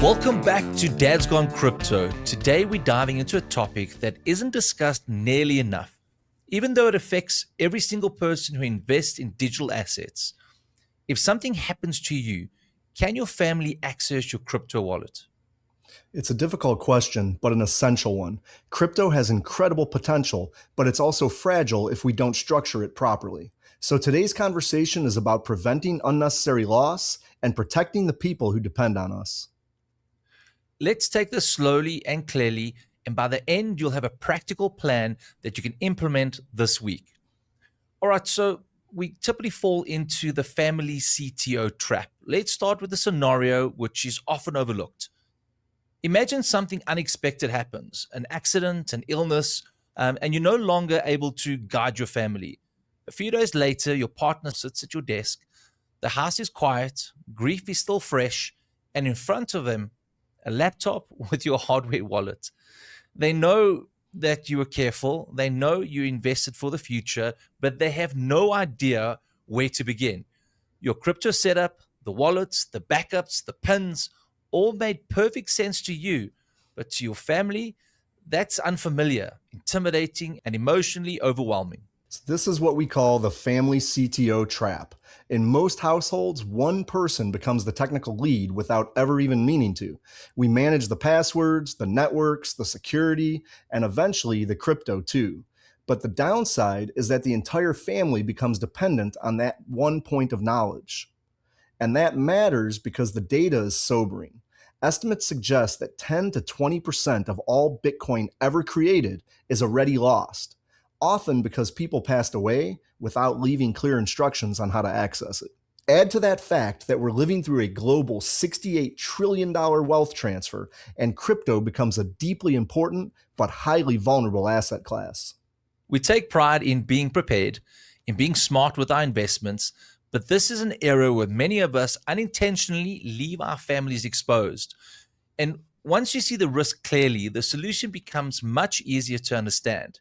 Welcome back to Dad's Gone Crypto. Today we're diving into a topic that isn't discussed nearly enough, even though it affects every single person who invests in digital assets. If something happens to you, can your family access your crypto wallet? It's a difficult question, but an essential one. Crypto has incredible potential, but it's also fragile if we don't structure it properly. So today's conversation is about preventing unnecessary loss and protecting the people who depend on us. Let's take this slowly and clearly, and by the end, you'll have a practical plan that you can implement this week. All right, so we typically fall into the family CTO trap. Let's start with a scenario which is often overlooked. Imagine something unexpected happens, an accident, an illness, and you're no longer able to guide your family. A few days later, your partner sits at your desk. The house is quiet, grief is still fresh, and in front of them, a laptop with your hardware wallet. They know that you were careful, they know you invested for the future, but they have no idea where to begin. Your crypto setup, the wallets, the backups, the pins, all made perfect sense to you, but to your family, that's unfamiliar, intimidating, and emotionally overwhelming. So this is what we call the family CTO trap. In most households, one person becomes the technical lead without ever even meaning to. We manage the passwords, the networks, the security, and eventually the crypto too. But the downside is that the entire family becomes dependent on that one point of knowledge. And that matters because the data is sobering. Estimates suggest that 10 to 20% of all Bitcoin ever created is already lost, often because people passed away without leaving clear instructions on how to access it. Add to that fact that we're living through a global $68 trillion wealth transfer, and crypto becomes a deeply important but highly vulnerable asset class. We take pride in being prepared, in being smart with our investments, but this is an area where many of us unintentionally leave our families exposed. And once you see the risk clearly, the solution becomes much easier to understand.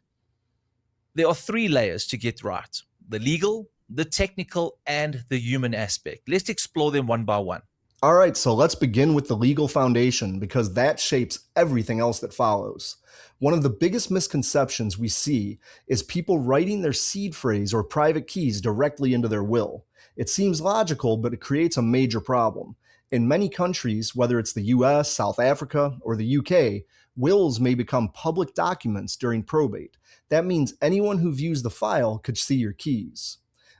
There are three layers to get right: the legal, the technical, and the human aspect. Let's explore them one by one. All right, so let's begin with the legal foundation because that shapes everything else that follows. One of the biggest misconceptions we see is people writing their seed phrase or private keys directly into their will. It seems logical, but it creates a major problem. In many countries, whether it's the US, South Africa, or the UK, wills may become public documents during probate. That means anyone who views the file could see your keys.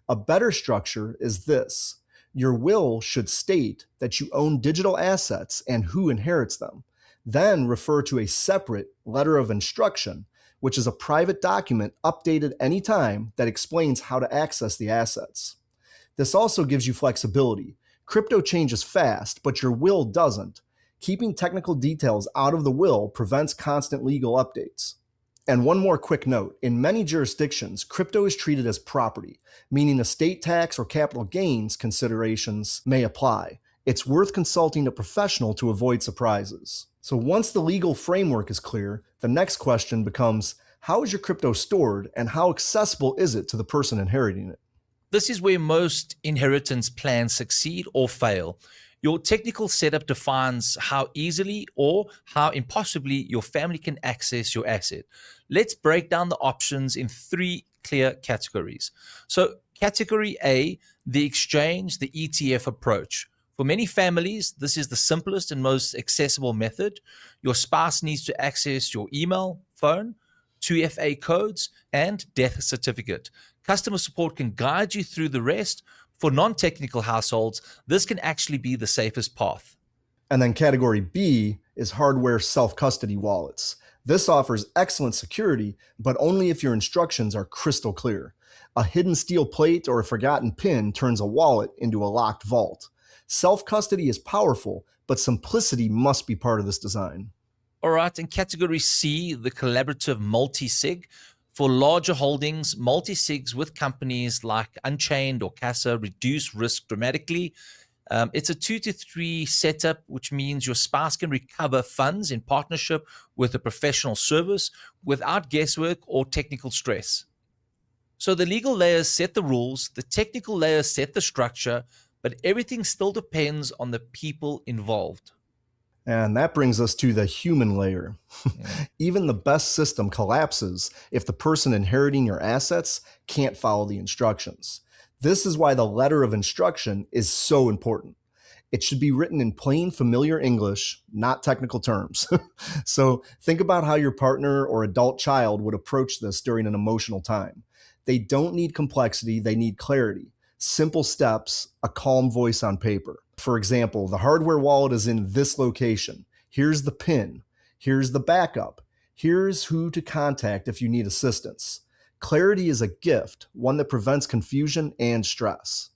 A better structure is this. Your will should state that you own digital assets and who inherits them. Then refer to a separate letter of instruction, which is a private document updated anytime that explains how to access the assets. This also gives you flexibility. Crypto changes fast, but your will doesn't. Keeping technical details out of the will prevents constant legal updates. And one more quick note, in many jurisdictions, crypto is treated as property, meaning estate tax or capital gains considerations may apply. It's worth consulting a professional to avoid surprises. So once the legal framework is clear, the next question becomes, how is your crypto stored and how accessible is it to the person inheriting it? This is where most inheritance plans succeed or fail. Your technical setup defines how easily or how impossibly your family can access your asset. Let's break down the options in three clear categories. So, category A, the exchange, the ETF approach. For many families, this is the simplest and most accessible method. Your spouse needs to access your email, phone, 2FA codes, and death certificate. Customer support can guide you through the rest. For non-technical households, this can actually be the safest path. And then category B is hardware self-custody wallets. This offers excellent security, but only if your instructions are crystal clear. A hidden steel plate or a forgotten PIN turns a wallet into a locked vault. Self-custody is powerful, but simplicity must be part of this design. All right, in category C, the collaborative Multisig. For larger holdings, multisigs with companies like Unchained or Casa reduce risk dramatically. It's a 2 to 3 setup, which means your spouse can recover funds in partnership with a professional service without guesswork or technical stress. So the legal layers set the rules, the technical layers set the structure, but everything still depends on the people involved. And that brings us to the human layer. Mm. Even the best system collapses if the person inheriting your assets can't follow the instructions. This is why the letter of instruction is so important. It should be written in plain, familiar English, not technical terms. So think about how your partner or adult child would approach this during an emotional time. They don't need complexity, they need clarity. Simple steps, a calm voice on paper. For example, the hardware wallet is in this location. Here's the PIN. Here's the backup. Here's who to contact if you need assistance. Clarity is a gift, one that prevents confusion and stress.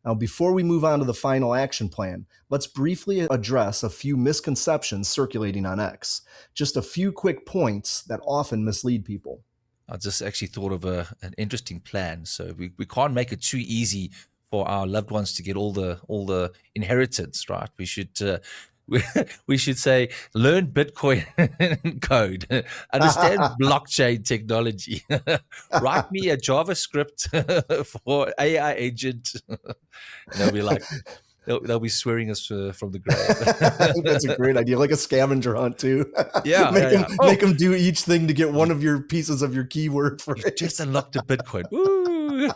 Now, before we move on to the final action plan, let's briefly address a few misconceptions circulating on X. Just a few quick points that often mislead people. I just actually thought of an interesting plan. So we can't make it too easy for our loved ones to get all the inheritance, right? We should we should say learn Bitcoin code, understand blockchain technology, write me a JavaScript for AI agent, and they'll be like, they'll be swearing us from the I think that's a grave. great idea, like a scavenger hunt too. Yeah, make yeah, them yeah. make Oh, them do each thing to get one you of your pieces of your keyword you phrase. just unlocked a Bitcoin. Woo!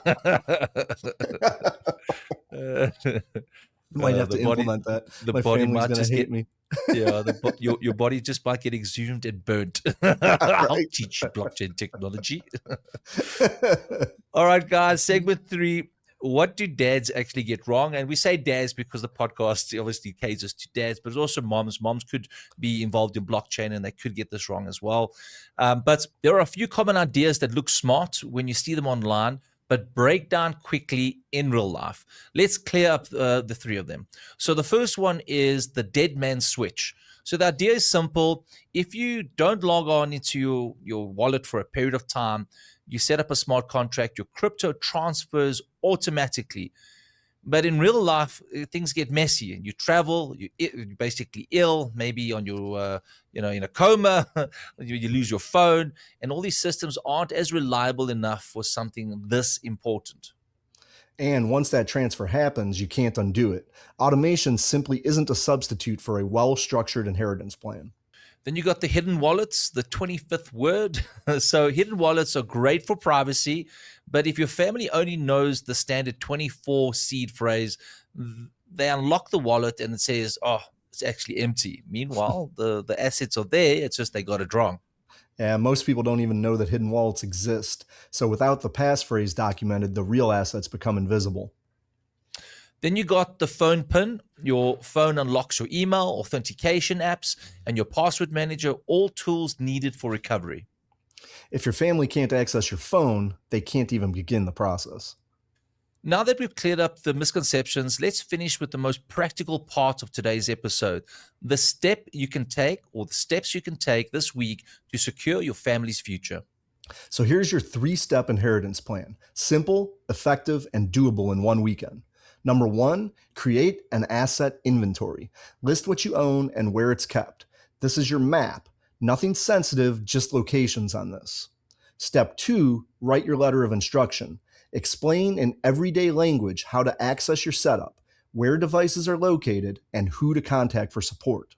Might have The to body, implement that. the My body family's might gonna just get, hate me. yeah, your body just might get exhumed and burnt. I'll Right. teach you blockchain technology. All right, guys, segment 3. What do dads actually get wrong? And we say dads because the podcast obviously caters to dads, but it's also moms. Moms could be involved in blockchain and they could get this wrong as well. But there are a few common ideas that look smart when you see them online, but break down quickly in real life. Let's clear up the 3 of them. So the first one is the dead man switch. So the idea is simple. If you don't log on into your wallet for a period of time, you set up a smart contract, your crypto transfers automatically. But in real life, things get messy. You travel, you're basically ill, maybe on your, in a coma, you lose your phone, and all these systems aren't as reliable enough for something this important. And once that transfer happens, you can't undo it. Automation simply isn't a substitute for a well structured inheritance plan. Then you got the hidden wallets, the 25th word. So hidden wallets are great for privacy, but if your family only knows the standard 24 seed phrase, they unlock the wallet and it says, oh, it's actually empty. Meanwhile, the assets are there. It's just they got it wrong. And most people don't even know that hidden wallets exist. So without the passphrase documented, the real assets become invisible. Then you got the phone PIN. Your phone unlocks your email, authentication apps, and your password manager, all tools needed for recovery. If your family can't access your phone, they can't even begin the process. Now that we've cleared up the misconceptions, let's finish with the most practical part of today's episode. The step you can take, or the steps you can take this week to secure your family's future. So here's your 3-step inheritance plan. Simple, effective, and doable in one weekend. Number 1, create an asset inventory. List what you own and where it's kept. This is your map. Nothing sensitive, just locations on this. Step 2, write your letter of instruction. Explain in everyday language how to access your setup, where devices are located, and who to contact for support.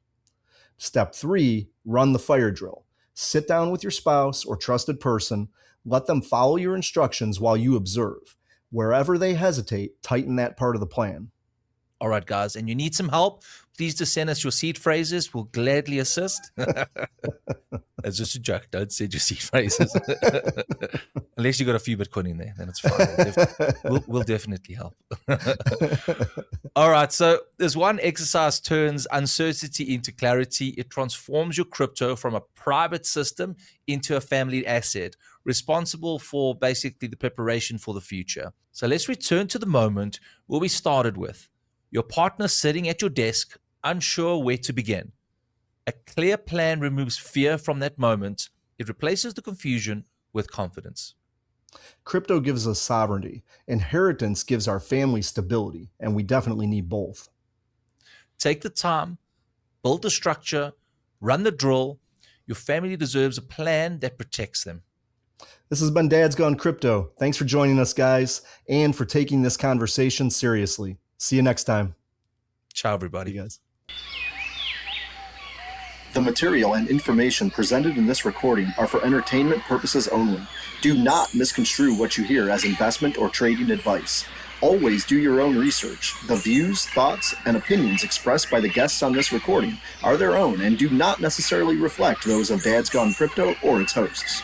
Step 3, run the fire drill. Sit down with your spouse or trusted person. Let them follow your instructions while you observe. Wherever they hesitate, tighten that part of the plan. All right, guys, and you need some help, please just send us your seed phrases. We'll gladly assist. That's just a joke. Don't send your seed phrases. Unless you got a few Bitcoin in there, then it's fine. We'll definitely help. All right, so this one exercise turns uncertainty into clarity. It transforms your crypto from a private system into a family asset, responsible for basically the preparation for the future. So let's return to the moment where we started with. Your partner sitting at your desk, unsure where to begin. A clear plan removes fear from that moment. It replaces the confusion with confidence. Crypto gives us sovereignty. Inheritance gives our family stability, and we definitely need both. Take the time, build the structure, run the drill. Your family deserves a plan that protects them. This has been Dad's Gone Crypto. Thanks for joining us, guys, and for taking this conversation seriously. See you next time. Ciao, everybody. You guys. The material and information presented in this recording are for entertainment purposes only. Do not misconstrue what you hear as investment or trading advice. Always do your own research. The views, thoughts, and opinions expressed by the guests on this recording are their own and do not necessarily reflect those of Dad's Gone Crypto or its hosts.